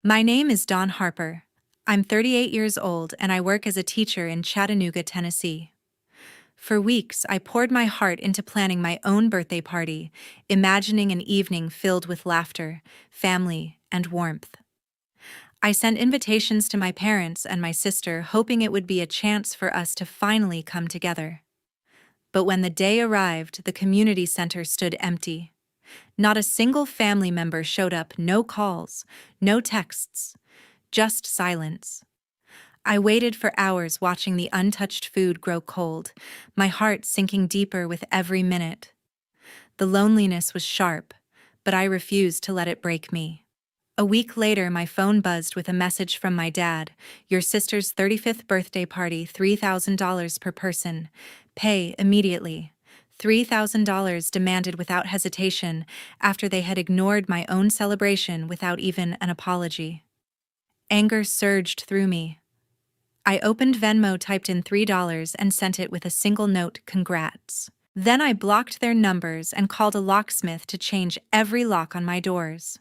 My name is Dawn Harper. I'm 38 years old and I work as a teacher in Chattanooga, Tennessee. For weeks, I poured my heart into planning my own birthday party, imagining an evening filled with laughter, family, and warmth. I sent invitations to my parents and my sister, hoping it would be a chance for us to finally come together. But when the day arrived, the community center stood empty. Not a single family member showed up, no calls, no texts, just silence. I waited for hours watching the untouched food grow cold, my heart sinking deeper with every minute. The loneliness was sharp, but I refused to let it break me. A week later, my phone buzzed with a message from my dad. Your sister's 35th birthday party, $3,000 per person. Pay immediately. $3,000 demanded without hesitation after they had ignored my own celebration without even an apology. Anger surged through me. I opened Venmo, typed in $3, and sent it with a single note, congrats. Then I blocked their numbers and called a locksmith to change every lock on my doors.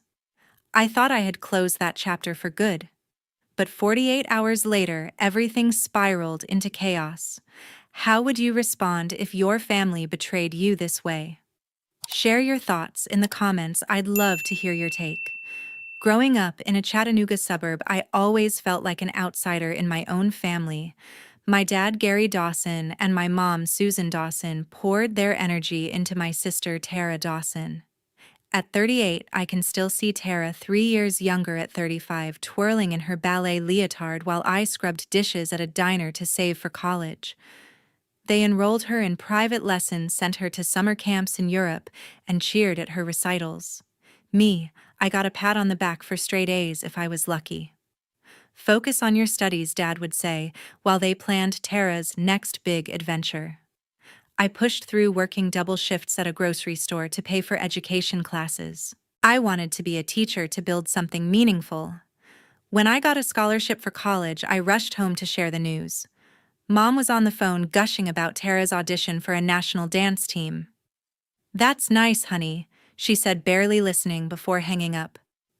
I thought I had closed that chapter for good. But 48 hours later, everything spiraled into chaos. How would you respond if your family betrayed you this way? Share your thoughts in the comments. I'd love to hear your take. Growing up in a Chattanooga suburb, I always felt like an outsider in my own family. My dad, Gary Dawson, and my mom, Susan Dawson, poured their energy into my sister, Tara Dawson. At 38, I can still see Tara, 3 years younger at 35, twirling in her ballet leotard while I scrubbed dishes at a diner to save for college. They enrolled her in private lessons, sent her to summer camps in Europe, and cheered at her recitals. Me, I got a pat on the back for straight A's if I was lucky. Focus on your studies, Dad would say, while they planned Tara's next big adventure. I pushed through, working double shifts at a grocery store to pay for education classes. I wanted to be a teacher, to build something meaningful. When I got a scholarship for college, I rushed home to share the news. Mom was on the phone gushing about Tara's audition for a national dance team. "That's nice, honey," she said, barely listening before hanging up.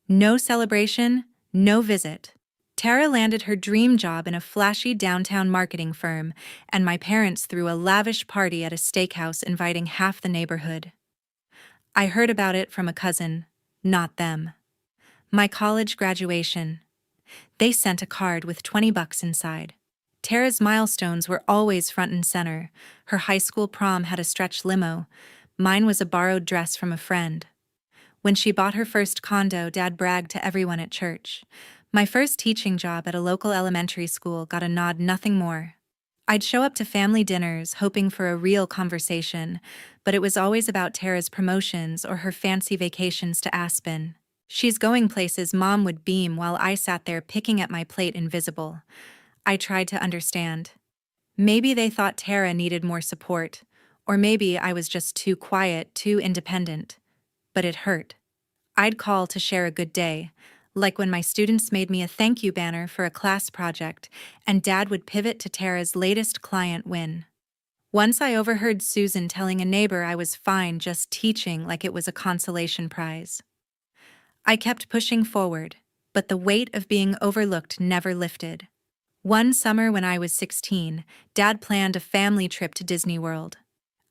No celebration, no visit. Tara landed her dream job in a flashy downtown marketing firm, and my parents threw a lavish party at a steakhouse inviting half the neighborhood. I heard about it from a cousin, not them. My college graduation. They sent a card with $20 inside. Tara's milestones were always front and center. Her high school prom had a stretch limo. Mine was a borrowed dress from a friend. When she bought her first condo, Dad bragged to everyone at church. My first teaching job at a local elementary school got a nod, nothing more. I'd show up to family dinners hoping for a real conversation, but it was always about Tara's promotions or her fancy vacations to Aspen. "She's going places," Mom would beam while I sat there picking at my plate, invisible. I tried to understand. Maybe they thought Tara needed more support, or maybe I was just too quiet, too independent. But it hurt. I'd call to share a good day, like when my students made me a thank you banner for a class project, and Dad would pivot to Tara's latest client win. Once I overheard Susan telling a neighbor I was fine just teaching, like it was a consolation prize. I kept pushing forward, but the weight of being overlooked never lifted. One summer when I was 16, Dad planned a family trip to Disney World.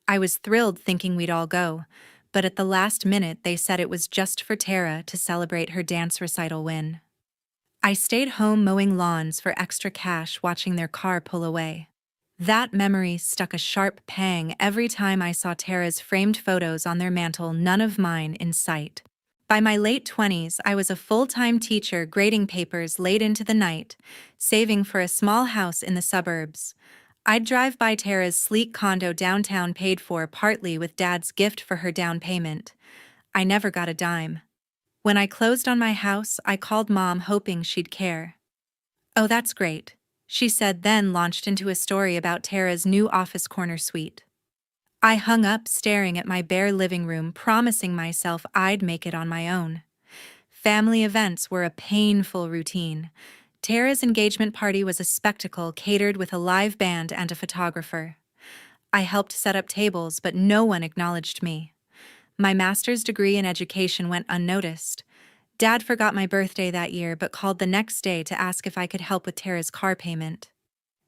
I was thrilled, thinking we'd all go, but at the last minute they said it was just for Tara to celebrate her dance recital win. I stayed home mowing lawns for extra cash, watching their car pull away. That memory stuck a sharp pang every time I saw Tara's framed photos on their mantle, none of mine in sight. By my late 20s, I was a full-time teacher, grading papers late into the night, saving for a small house in the suburbs. I'd drive by Tara's sleek condo downtown, paid for partly with Dad's gift for her down payment. I never got a dime. When I closed on my house, I called Mom, hoping she'd care. "Oh, that's great," she said, then launched into a story about Tara's new office corner suite. I hung up, staring at my bare living room, promising myself I'd make it on my own. Family events were a painful routine. Tara's engagement party was a spectacle, catered with a live band and a photographer. I helped set up tables, but no one acknowledged me. My master's degree in education went unnoticed. Dad forgot my birthday that year but called the next day to ask if I could help with Tara's car payment.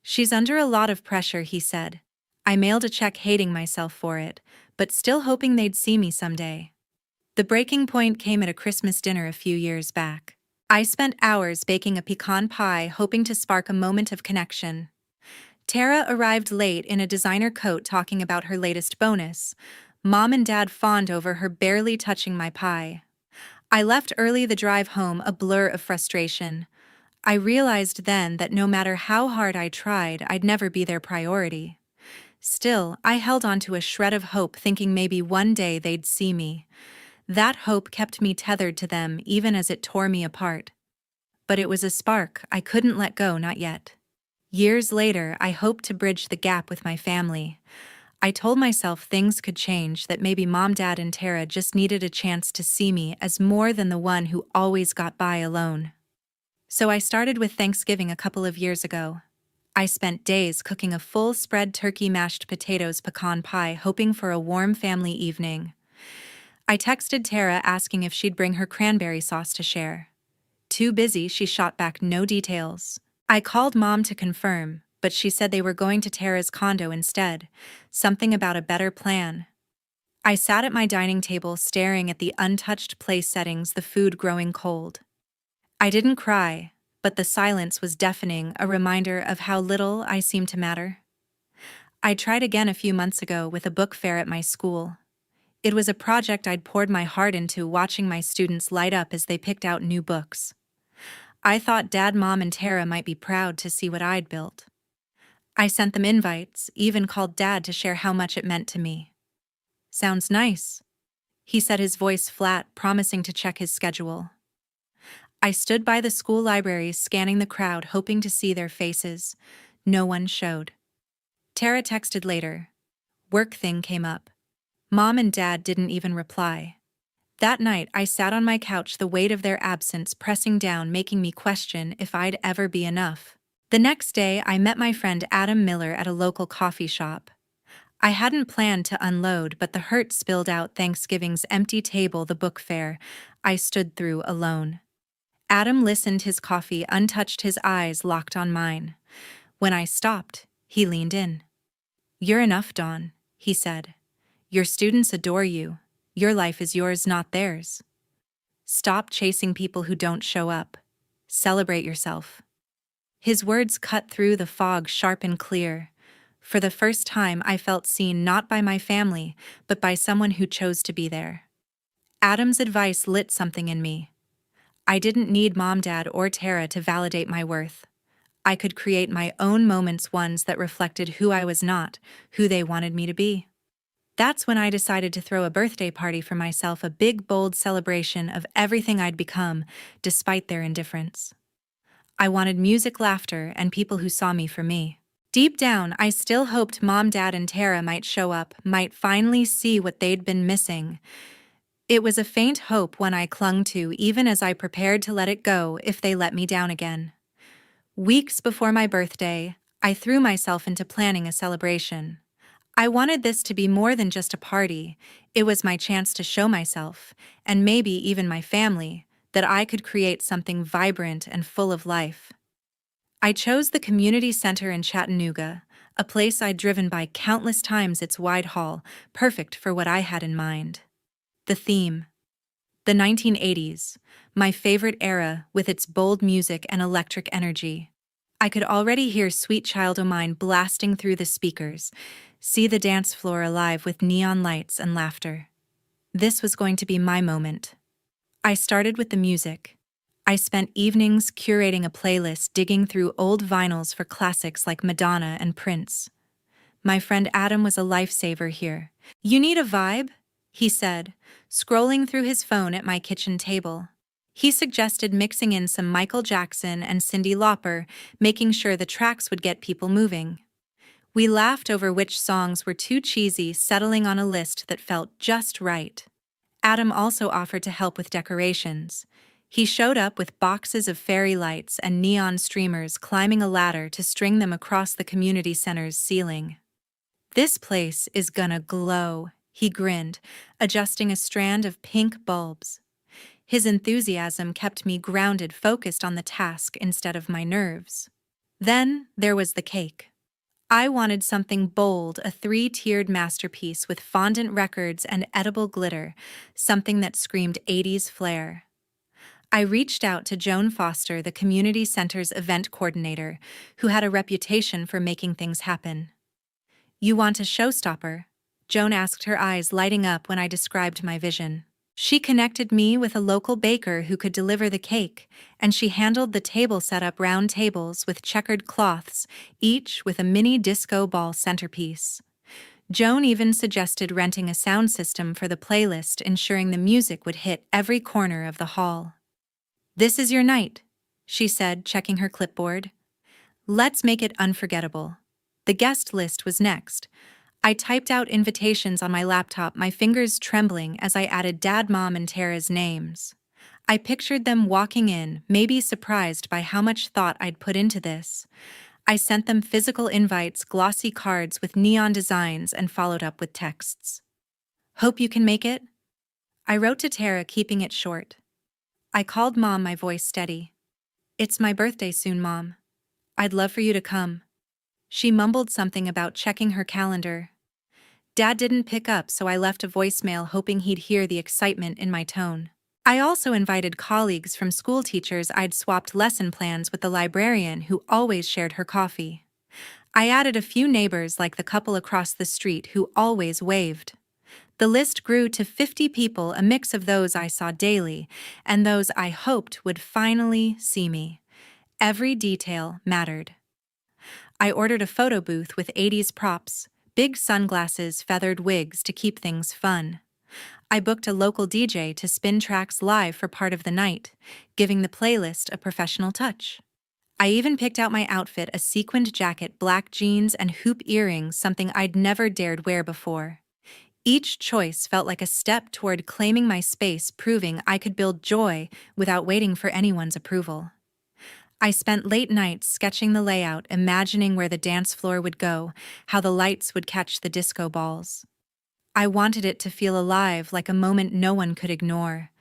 She's under a lot of pressure, he said. I mailed a check hating myself for it, but still hoping they'd see me someday. The breaking point came at a Christmas dinner a few years back. I spent hours baking a pecan pie hoping to spark a moment of connection. Tara arrived late in a designer coat talking about her latest bonus. Mom and Dad fawned over her barely touching my pie. I left early, the drive home a blur of frustration. I realized then that no matter how hard I tried, I'd never be their priority. Still, I held on to a shred of hope, thinking maybe one day they'd see me. That hope kept me tethered to them even as it tore me apart. But it was a spark I couldn't let go, not yet. Years later, I hoped to bridge the gap with my family. I told myself things could change, that maybe Mom, Dad, and Tara just needed a chance to see me as more than the one who always got by alone. So I started with Thanksgiving a couple of years ago. I spent days cooking a full spread turkey, mashed potatoes, pecan pie, hoping for a warm family evening. I texted Tara asking if she'd bring her cranberry sauce to share. Too busy, she shot back no details. I called Mom to confirm, but she said they were going to Tara's condo instead, something about a better plan. I sat at my dining table staring at the untouched place settings, the food growing cold. I didn't cry, but the silence was deafening, a reminder of how little I seemed to matter. I tried again a few months ago with a book fair at my school. It was a project I'd poured my heart into, watching my students light up as they picked out new books. I thought Dad, Mom, and Tara might be proud to see what I'd built. I sent them invites, even called Dad to share how much it meant to me. "Sounds nice," he said, his voice flat, promising to check his schedule. I stood by the school library, scanning the crowd, hoping to see their faces. No one showed. Tara texted later. Work thing came up. Mom and Dad didn't even reply. That night, I sat on my couch, the weight of their absence pressing down, making me question if I'd ever be enough. The next day, I met my friend Adam Miller at a local coffee shop. I hadn't planned to unload, but the hurt spilled out. Thanksgiving's empty table, the book fair, I stood through alone. Adam listened, his coffee untouched, his eyes locked on mine. When I stopped, he leaned in. "You're enough, Dawn," he said. "Your students adore you. Your life is yours, not theirs. Stop chasing people who don't show up. Celebrate yourself." His words cut through the fog, sharp and clear. For the first time, I felt seen, not by my family, but by someone who chose to be there. Adam's advice lit something in me. I didn't need Mom, Dad, or Tara to validate my worth. I could create my own moments, ones that reflected who I was, not who they wanted me to be. That's when I decided to throw a birthday party for myself, a big, bold celebration of everything I'd become, despite their indifference. I wanted music, laughter, and people who saw me for me. Deep down, I still hoped Mom, Dad, and Tara might show up, might finally see what they'd been missing. It was a faint hope, one I clung to even as I prepared to let it go if they let me down again. Weeks before my birthday, I threw myself into planning a celebration. I wanted this to be more than just a party. It was my chance to show myself, and maybe even my family, that I could create something vibrant and full of life. I chose the community center in Chattanooga, a place I'd driven by countless times, its wide hall, perfect for what I had in mind. The theme: the 1980s, my favorite era, with its bold music and electric energy. I could already hear Sweet Child O' Mine blasting through the speakers, see the dance floor alive with neon lights and laughter. This was going to be my moment. I started with the music. I spent evenings curating a playlist, digging through old vinyls for classics like Madonna and Prince. My friend Adam was a lifesaver here. "You need a vibe?" he said, scrolling through his phone at my kitchen table. He suggested mixing in some Michael Jackson and Cyndi Lauper, making sure the tracks would get people moving. We laughed over which songs were too cheesy, settling on a list that felt just right. Adam also offered to help with decorations. He showed up with boxes of fairy lights and neon streamers, climbing a ladder to string them across the community center's ceiling. "This place is gonna glow," he grinned, adjusting a strand of pink bulbs. His enthusiasm kept me grounded, focused on the task instead of my nerves. Then there was the cake. I wanted something bold, a three-tiered masterpiece with fondant records and edible glitter, something that screamed 80s flair. I reached out to Joan Foster, the community center's event coordinator, who had a reputation for making things happen. "You want a showstopper?" Joan asked, her eyes lighting up when I described my vision. She connected me with a local baker who could deliver the cake, and she handled the table setup, round tables with checkered cloths, each with a mini disco ball centerpiece. Joan even suggested renting a sound system for the playlist, ensuring the music would hit every corner of the hall. "This is your night," she said, checking her clipboard. "Let's make it unforgettable." The guest list was next. I typed out invitations on my laptop, my fingers trembling as I added Dad, Mom, and Tara's names. I pictured them walking in, maybe surprised by how much thought I'd put into this. I sent them physical invites, glossy cards with neon designs, and followed up with texts. "Hope you can make it?" I wrote to Tara, keeping it short. I called Mom, my voice steady. "It's my birthday soon, Mom. I'd love for you to come." She mumbled something about checking her calendar. Dad didn't pick up, so I left a voicemail hoping he'd hear the excitement in my tone. I also invited colleagues from school teachers. I'd swapped lesson plans with the librarian who always shared her coffee. I added a few neighbors like the couple across the street who always waved. The list grew to 50 people, a mix of those I saw daily and those I hoped would finally see me. Every detail mattered. I ordered a photo booth with 80s props, big sunglasses, feathered wigs to keep things fun. I booked a local DJ to spin tracks live for part of the night, giving the playlist a professional touch. I even picked out my outfit, a sequined jacket, black jeans, and hoop earrings, something I'd never dared wear before. Each choice felt like a step toward claiming my space, proving I could build joy without waiting for anyone's approval. I spent late nights sketching the layout, imagining where the dance floor would go, how the lights would catch the disco balls. I wanted it to feel alive, like a moment no one could ignore.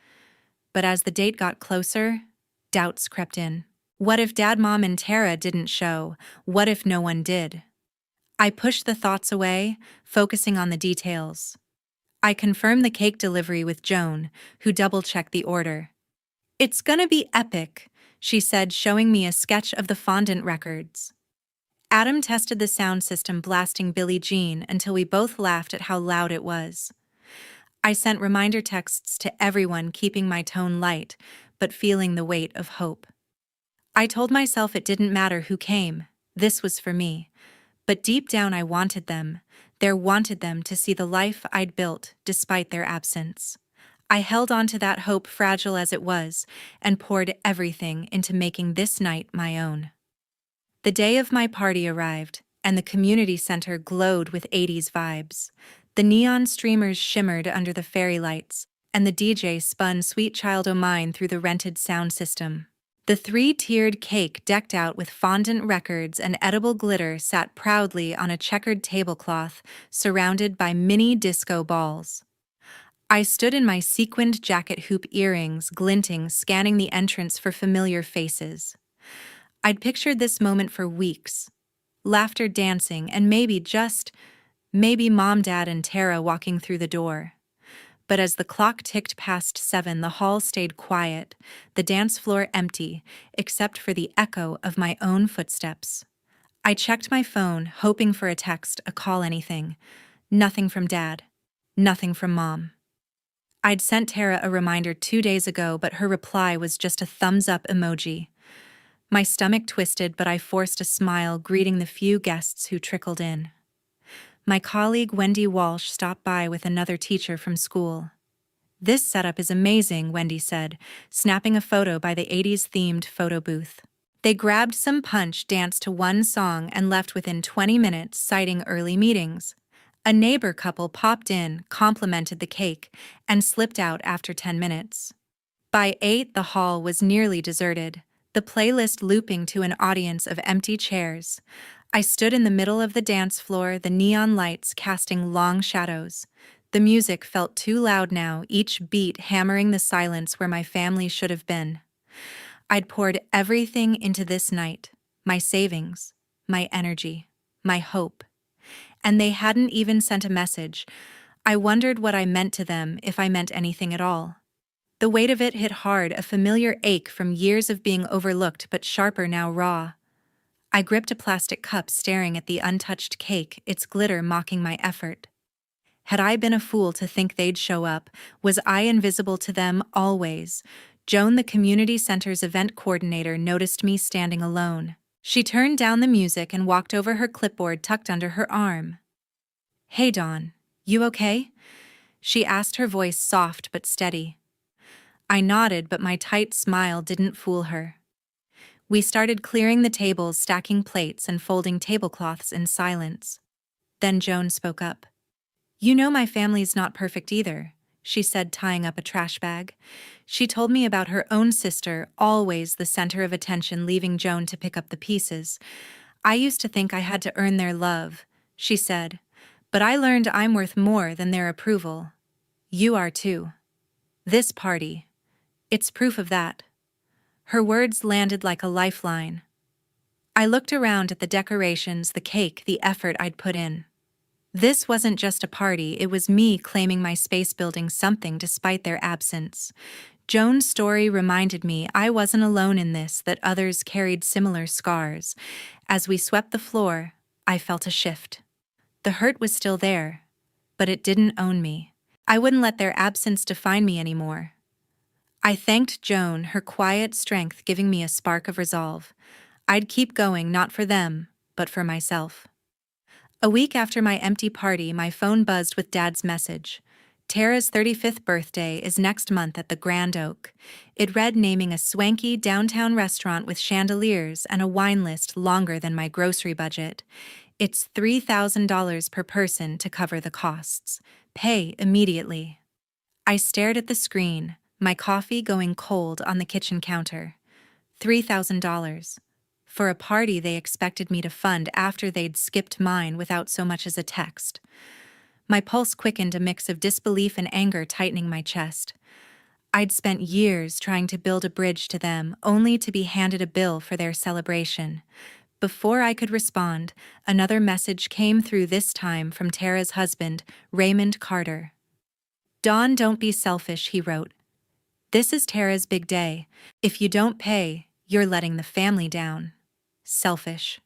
But as the date got closer, doubts crept in. What if Dad, Mom, and Tara didn't show? What if no one did? I pushed the thoughts away, focusing on the details. I confirmed the cake delivery with Joan, who double-checked the order. "It's gonna be epic," she said, showing me a sketch of the fondant records. Adam tested the sound system, blasting Billie Jean until we both laughed at how loud it was. I sent reminder texts to everyone, keeping my tone light, but feeling the weight of hope. I told myself it didn't matter who came, this was for me. But deep down I wanted them. Wanted them to see the life I'd built despite their absence. I held on to that hope, fragile as it was, and poured everything into making this night my own. The day of my party arrived, and the community center glowed with 80s vibes. The neon streamers shimmered under the fairy lights, and the DJ spun Sweet Child O' Mine through the rented sound system. The three-tiered cake, decked out with fondant records and edible glitter, sat proudly on a checkered tablecloth, surrounded by mini disco balls. I stood in my sequined jacket, hoop earrings glinting, scanning the entrance for familiar faces. I'd pictured this moment for weeks. Laughter, dancing, and maybe Mom, Dad, and Tara walking through the door. But as the clock ticked past 7, the hall stayed quiet, the dance floor empty, except for the echo of my own footsteps. I checked my phone, hoping for a text, a call, anything. Nothing from Dad. Nothing from Mom. I'd sent Tara a reminder 2 days ago, but her reply was just a thumbs-up emoji. My stomach twisted, but I forced a smile, greeting the few guests who trickled in. My colleague Wendy Walsh stopped by with another teacher from school. "This setup is amazing," Wendy said, snapping a photo by the 80s-themed photo booth. They grabbed some punch, danced to one song, and left within 20 minutes, citing early meetings. A neighbor couple popped in, complimented the cake, and slipped out after 10 minutes. By 8, the hall was nearly deserted, the playlist looping to an audience of empty chairs. I stood in the middle of the dance floor, the neon lights casting long shadows. The music felt too loud now, each beat hammering the silence where my family should have been. I'd poured everything into this night, my savings, my energy, my hope. And they hadn't even sent a message. I wondered what I meant to them, if I meant anything at all. The weight of it hit hard, a familiar ache from years of being overlooked but sharper now raw. I gripped a plastic cup, staring at the untouched cake, its glitter mocking my effort. Had I been a fool to think they'd show up? Was I invisible to them always? Joan, the community center's event coordinator, noticed me standing alone. She turned down the music and walked over, her clipboard tucked under her arm. "Hey, Dawn, you okay?" she asked, her voice soft but steady. I nodded, but my tight smile didn't fool her. We started clearing the tables, stacking plates, and folding tablecloths in silence. Then Joan spoke up. "You know my family's not perfect either," she said, tying up a trash bag. She told me about her own sister, always the center of attention, leaving Joan to pick up the pieces. "I used to think I had to earn their love," she said, "but I learned I'm worth more than their approval. You are too. This party, it's proof of that." Her words landed like a lifeline. I looked around at the decorations, the cake, the effort I'd put in. This wasn't just a party, it was me claiming my space, building something despite their absence. Joan's story reminded me I wasn't alone in this, that others carried similar scars. As we swept the floor, I felt a shift. The hurt was still there, but it didn't own me. I wouldn't let their absence define me anymore. I thanked Joan, her quiet strength giving me a spark of resolve. I'd keep going, not for them, but for myself. A week after my empty party, my phone buzzed with Dad's message. "Tara's 35th birthday is next month at the Grand Oak." It read, naming a swanky downtown restaurant with chandeliers and a wine list longer than my grocery budget. "It's $3,000 per person to cover the costs. Pay immediately." I stared at the screen, my coffee going cold on the kitchen counter. $3,000. For a party they expected me to fund after they'd skipped mine without so much as a text. My pulse quickened, a mix of disbelief and anger tightening my chest. I'd spent years trying to build a bridge to them, only to be handed a bill for their celebration. Before I could respond, another message came through, this time from Tara's husband, Raymond Carter. "Dawn, don't be selfish," he wrote. "This is Tara's big day. If you don't pay, you're letting the family down." Selfish.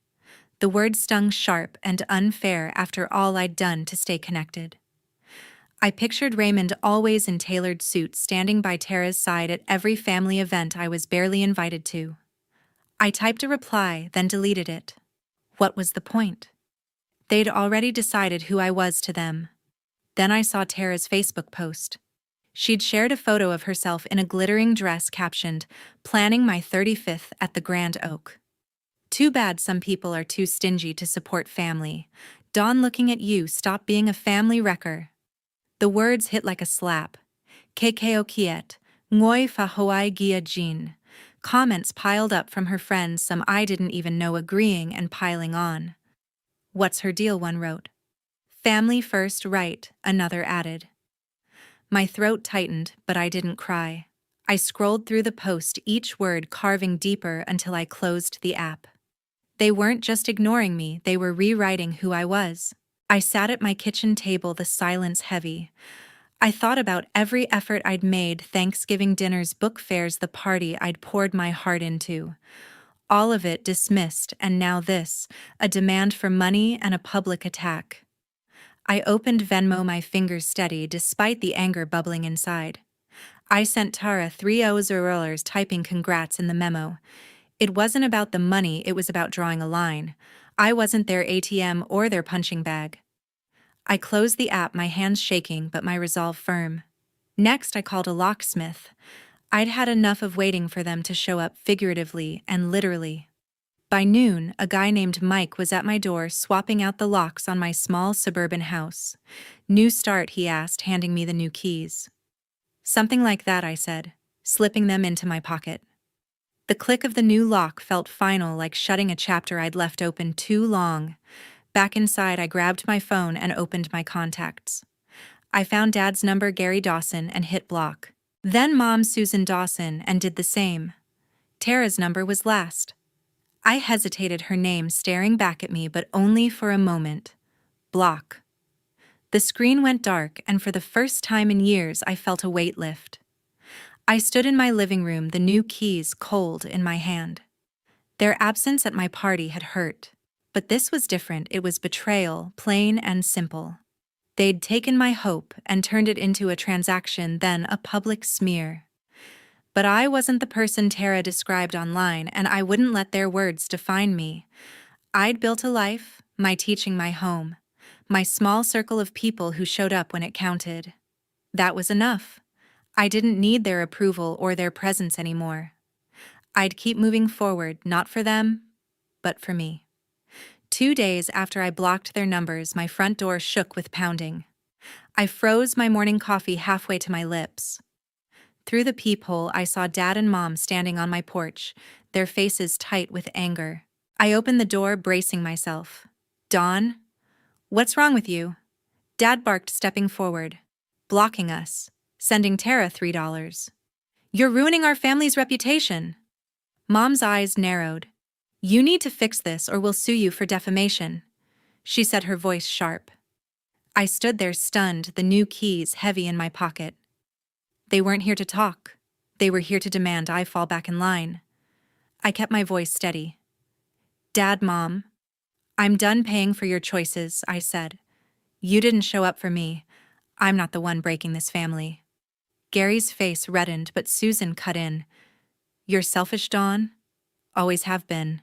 The word stung sharp and unfair after all I'd done to stay connected. I pictured Raymond, always in tailored suits, standing by Tara's side at every family event I was barely invited to. I typed a reply, then deleted it. What was the point? They'd already decided who I was to them. Then I saw Tara's Facebook post. She'd shared a photo of herself in a glittering dress captioned, "Planning my 35th at the Grand Oak." Too bad some people are too stingy to support family. Dawn, looking at you, stop being a family wrecker. The words hit like a slap. "Kekeo kiet, ngoi fa hoai gia jin." Comments piled up from her friends, some I didn't even know, agreeing and piling on. "What's her deal?" one wrote. "Family first, right," another added. My throat tightened, but I didn't cry. I scrolled through the post, each word carving deeper, until I closed the app. They weren't just ignoring me, they were rewriting who I was. I sat at my kitchen table, the silence heavy. I thought about every effort I'd made, Thanksgiving dinners, book fairs, the party I'd poured my heart into. All of it dismissed, and now this, a demand for money and a public attack. I opened Venmo, my fingers steady despite the anger bubbling inside. I sent Tara $3,000, typing congrats in the memo. It wasn't about the money, it was about drawing a line. I wasn't their ATM or their punching bag. I closed the app, my hands shaking but my resolve firm. Next, I called a locksmith. I'd had enough of waiting for them to show up, figuratively and literally. By noon, a guy named Mike was at my door, swapping out the locks on my small suburban house. "New start?" he asked, handing me the new keys. "Something like that," I said, slipping them into my pocket. The click of the new lock felt final, like shutting a chapter I'd left open too long. Back inside, I grabbed my phone and opened my contacts. I found Dad's number, Gary Dawson, and hit block. Then Mom, Susan Dawson, and did the same. Tara's number was last. I hesitated, her name staring back at me, but only for a moment. Block. The screen went dark, and for the first time in years I felt a weight lift. I stood in my living room, the new keys cold in my hand. Their absence at my party had hurt. But this was different. It was betrayal, plain and simple. They'd taken my hope and turned it into a transaction, then a public smear. But I wasn't the person Tara described online, and I wouldn't let their words define me. I'd built a life, my teaching, my home, my small circle of people who showed up when it counted. That was enough. I didn't need their approval or their presence anymore. I'd keep moving forward, not for them, but for me. 2 days after I blocked their numbers, my front door shook with pounding. I froze, my morning coffee halfway to my lips. Through the peephole, I saw Dad and Mom standing on my porch, their faces tight with anger. I opened the door, bracing myself. "Dawn? What's wrong with you?" Dad barked, stepping forward. "Blocking us. Sending Tara $3. You're ruining our family's reputation." Mom's eyes narrowed. "You need to fix this or we'll sue you for defamation," she said, her voice sharp. I stood there stunned, the new keys heavy in my pocket. They weren't here to talk. They were here to demand I fall back in line. I kept my voice steady. "Dad, Mom, I'm done paying for your choices," I said. "You didn't show up for me. I'm not the one breaking this family." Gary's face reddened, but Susan cut in. "You're selfish, Dawn. Always have been."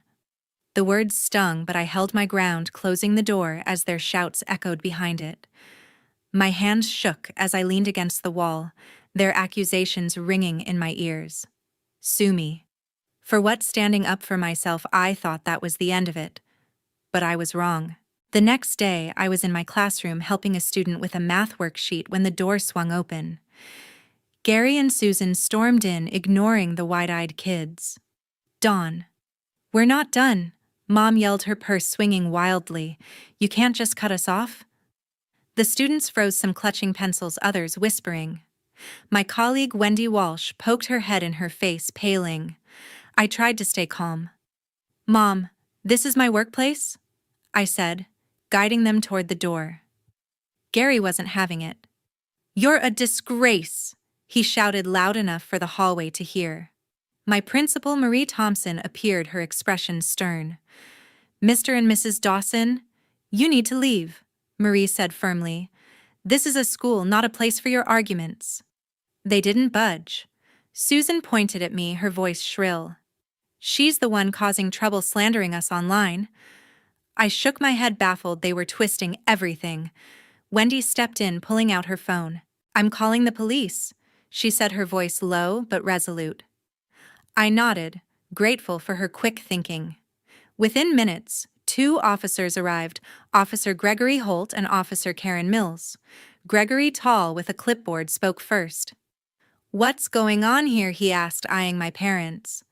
The words stung, but I held my ground, closing the door as their shouts echoed behind it. My hands shook as I leaned against the wall, their accusations ringing in my ears. Sue me. For what? Standing up for myself? I thought that was the end of it. But I was wrong. The next day, I was in my classroom helping a student with a math worksheet when the door swung open. Gary and Susan stormed in, ignoring the wide-eyed kids. "Dawn, we're not done," Mom yelled, her purse swinging wildly. "You can't just cut us off." The students froze, some clutching pencils, others whispering. My colleague Wendy Walsh poked her head in her face, paling. I tried to stay calm. "Mom, this is my workplace," I said, guiding them toward the door. Gary wasn't having it. "You're a disgrace," he shouted loud enough for the hallway to hear. My principal, Marie Thompson, appeared, her expression stern. "Mr. and Mrs. Dawson, you need to leave," Marie said firmly. "This is a school, not a place for your arguments." They didn't budge. Susan pointed at me, her voice shrill. "She's the one causing trouble, slandering us online." I shook my head, baffled. They were twisting everything. Wendy stepped in, pulling out her phone. "I'm calling the police," she said, her voice low but resolute. I nodded, grateful for her quick thinking. Within minutes, 2 officers arrived, Officer Gregory Holt and Officer Karen Mills. Gregory, tall with a clipboard, spoke first. "What's going on here?" he asked, eyeing my parents.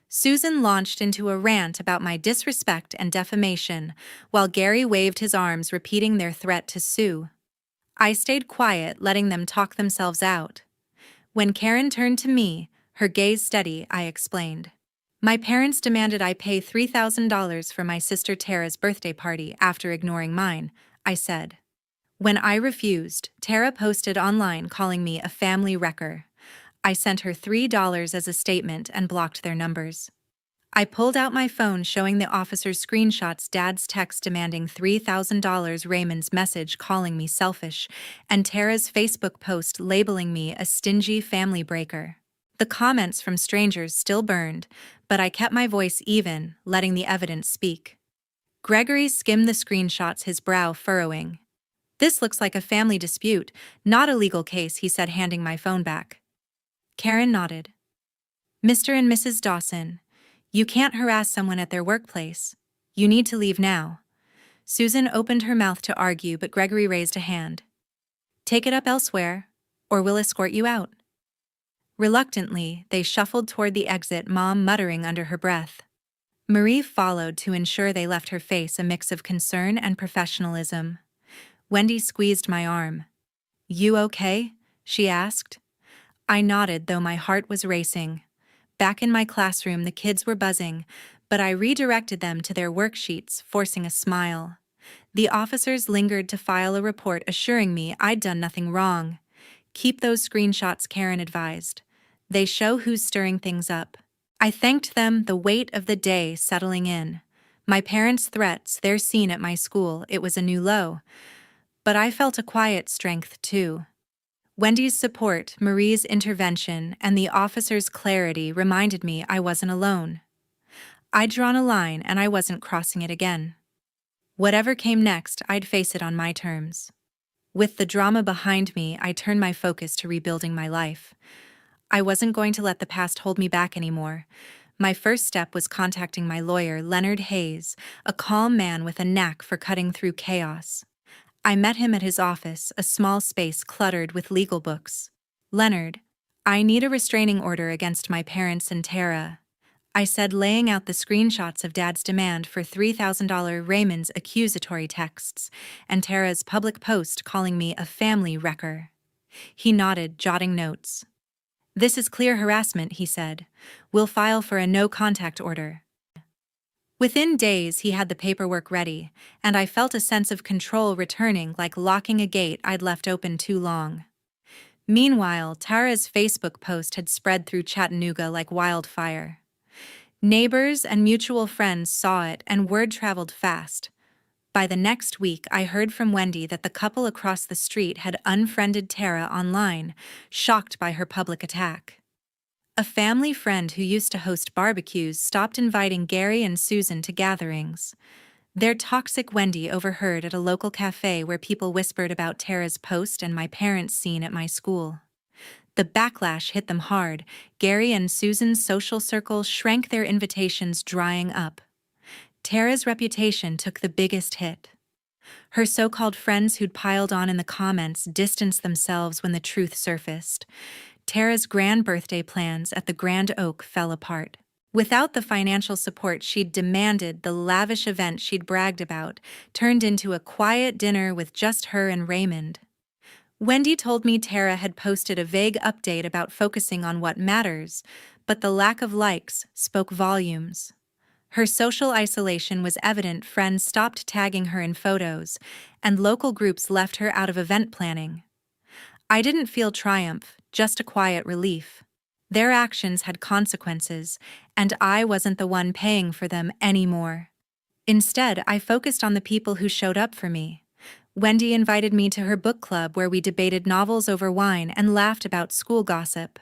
Susan launched into a rant about my disrespect and defamation, while Gary waved his arms, repeating their threat to sue. I stayed quiet, letting them talk themselves out. When Karen turned to me, her gaze steady, I explained. "My parents demanded I pay $3,000 for my sister Tara's birthday party after ignoring mine," I said. When I refused, Tara posted online calling me a family wrecker. I sent her $3 as a statement and blocked their numbers. I pulled out my phone, showing the officers screenshots, Dad's text demanding $3,000, Raymond's message calling me selfish, and Tara's Facebook post labeling me a stingy family breaker. The comments from strangers still burned, but I kept my voice even, letting the evidence speak. Gregory skimmed the screenshots, his brow furrowing. "This looks like a family dispute, not a legal case," he said, handing my phone back. Karen nodded. "Mr. and Mrs. Dawson, you can't harass someone at their workplace. You need to leave now." Susan opened her mouth to argue, but Gregory raised a hand. "Take it up elsewhere, or we'll escort you out." Reluctantly, they shuffled toward the exit, Mom muttering under her breath. Marie followed to ensure they left, her face a mix of concern and professionalism. Wendy squeezed my arm. "You okay?" she asked. I nodded, though my heart was racing. Back in my classroom, the kids were buzzing, but I redirected them to their worksheets, forcing a smile. The officers lingered to file a report assuring me I'd done nothing wrong. "Keep those screenshots," Karen advised. "They show who's stirring things up." I thanked them, the weight of the day settling in. My parents' threats, their scene at my school, it was a new low. But I felt a quiet strength, too. Wendy's support, Marie's intervention, and the officer's clarity reminded me I wasn't alone. I'd drawn a line and I wasn't crossing it again. Whatever came next, I'd face it on my terms. With the drama behind me, I turned my focus to rebuilding my life. I wasn't going to let the past hold me back anymore. My first step was contacting my lawyer, Leonard Hayes, a calm man with a knack for cutting through chaos. I met him at his office, a small space cluttered with legal books. "Leonard, I need a restraining order against my parents and Tara," I said, laying out the screenshots of Dad's demand for $3,000, Raymond's accusatory texts, and Tara's public post calling me a family wrecker. He nodded, jotting notes. "This is clear harassment," he said. "We'll file for a no-contact order." Within days, he had the paperwork ready, and I felt a sense of control returning, like locking a gate I'd left open too long. Meanwhile, Tara's Facebook post had spread through Chattanooga like wildfire. Neighbors and mutual friends saw it, and word traveled fast. By the next week, I heard from Wendy that the couple across the street had unfriended Tara online, shocked by her public attack. A family friend who used to host barbecues stopped inviting Gary and Susan to gatherings. Their toxic Wendy overheard at a local cafe where people whispered about Tara's post and my parents' scene at my school. The backlash hit them hard. Gary and Susan's social circle shrank, their invitations drying up. Tara's reputation took the biggest hit. Her so-called friends who'd piled on in the comments distanced themselves when the truth surfaced. Tara's grand birthday plans at the Grand Oak fell apart. Without the financial support she'd demanded, the lavish event she'd bragged about turned into a quiet dinner with just her and Raymond. Wendy told me Tara had posted a vague update about focusing on what matters, but the lack of likes spoke volumes. Her social isolation was evident. Friends stopped tagging her in photos, and local groups left her out of event planning. I didn't feel triumph, just a quiet relief. Their actions had consequences, and I wasn't the one paying for them anymore. Instead, I focused on the people who showed up for me. Wendy invited me to her book club where we debated novels over wine and laughed about school gossip.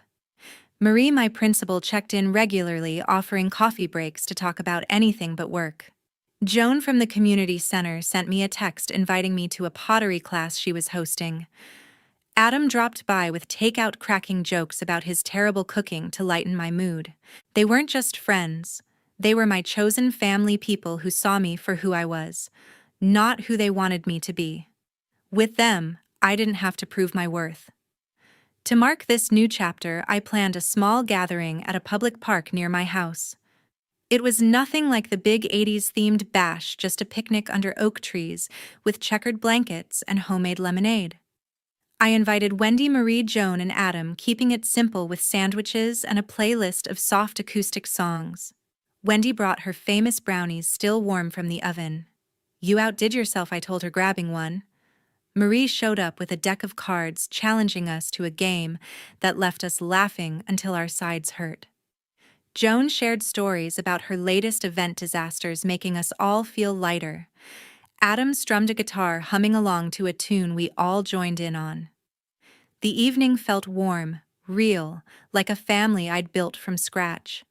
Marie, my principal, checked in regularly, offering coffee breaks to talk about anything but work. Joan from the community center sent me a text inviting me to a pottery class she was hosting. Adam dropped by with takeout, cracking jokes about his terrible cooking to lighten my mood. They weren't just friends. They were my chosen family, people who saw me for who I was, not who they wanted me to be. With them, I didn't have to prove my worth. To mark this new chapter, I planned a small gathering at a public park near my house. It was nothing like the big 80s-themed bash, just a picnic under oak trees with checkered blankets and homemade lemonade. I invited Wendy, Marie, Joan, and Adam, keeping it simple with sandwiches and a playlist of soft acoustic songs. Wendy brought her famous brownies, still warm from the oven. "You outdid yourself," I told her, grabbing one. Marie showed up with a deck of cards, challenging us to a game that left us laughing until our sides hurt. Joan shared stories about her latest event disasters, making us all feel lighter. Adam strummed a guitar, humming along to a tune we all joined in on. The evening felt warm, real, like a family I'd built from scratch.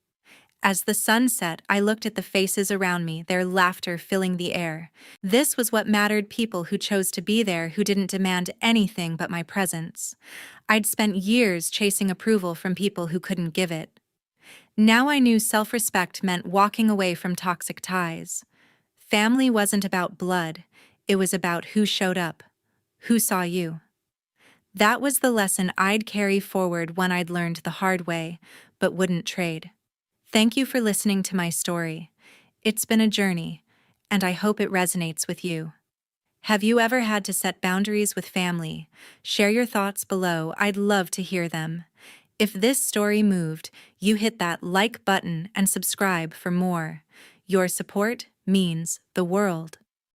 As the sun set, I looked at the faces around me, their laughter filling the air. This was what mattered, people who chose to be there, who didn't demand anything but my presence. I'd spent years chasing approval from people who couldn't give it. Now I knew self-respect meant walking away from toxic ties. Family wasn't about blood, it was about who showed up, who saw you. That was the lesson I'd carry forward, one I'd learned the hard way, but wouldn't trade. Thank you for listening to my story. It's been a journey, and I hope it resonates with you. Have you ever had to set boundaries with family? Share your thoughts below, I'd love to hear them. If this story moved, you hit that like button and subscribe for more. Your support means the world.